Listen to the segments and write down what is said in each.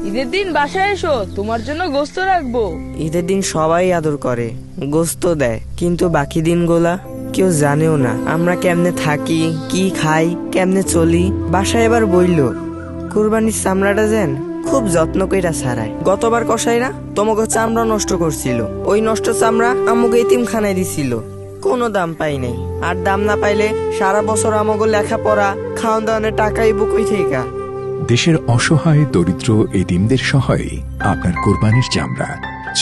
ঈদের দিন বাসায় এসো, তোমার জন্য গোস্ত রাখবো। ঈদের দিন সবাই আদর করে, গোস্ত দেয়, কিন্তু বাকি দিনগুলা কেউ জানেও না আমরা কেমনে থাকি, কি খাই, কেমনে চলি। বাসায় এবার বইল কুরবানির চামড়াটা যেন খুব যত্ন কইরা ছাড়ায়। গতবার কসাইরা তোমাকে চামড়া নষ্ট করছিল, ওই নষ্ট চামড়া আমাকে এতিমখানায় দিছিল, কোনো দাম পাই নাই। আর দাম না পাইলে সারা বছর আমাকে লেখাপড়া খাওয়ান দাওয়ানের টাকাই বুকই থেকে। দেশের অসহায় দরিদ্র এতিমদের সহায়ে আপনার কোরবানির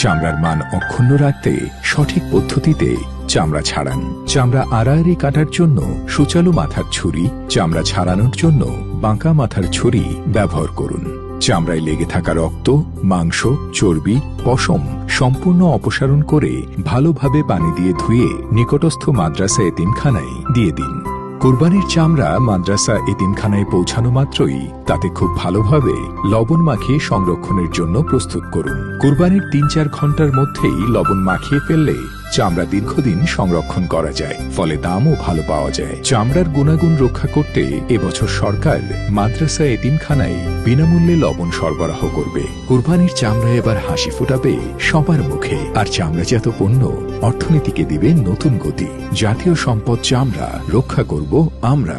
চামড়ার মান অক্ষুণ্ণ রাখতে সঠিক পদ্ধতিতে চামড়া ছাড়ান। চামড়া আড়াআড়ি কাটার জন্য সুচালু মাথার ছুরি, চামড়া ছাড়ানোর জন্য বাঁকা মাথার ছুরি ব্যবহার করুন। চামড়ায় লেগে থাকা রক্ত, মাংস, চর্বি, পশম সম্পূর্ণ অপসারণ করে ভালোভাবে পানি দিয়ে ধুয়ে নিকটস্থ মাদ্রাসা এতিমখানায় দিয়ে দিন। কোরবানির চামড়া মাদ্রাসা এতিমখানায় পৌঁছানো মাত্রই তাতে খুব ভালোভাবে লবণ মাখিয়ে সংরক্ষণের জন্য প্রস্তুত করুন। কোরবানির ৩-৪ ঘন্টার মধ্যেই লবণ মাখিয়ে ফেললে চামড়া দীর্ঘদিন সংরক্ষণ করা যায়, ফলে দামও ভালো পাওয়া যায়। চামড়ার গুণাগুণ রক্ষা করতে এবছর সরকার মাদ্রাসা এতিমখানায় বিনামূল্যে লবণ সরবরাহ করবে। কোরবানির চামড়া এবার হাসি ফোটাবে সবার মুখে, আর চামড়াজাত পণ্য অর্থনীতিকে দিবে নতুন গতি। জাতীয় সম্পদ চামড়া রক্ষা করব আমরা।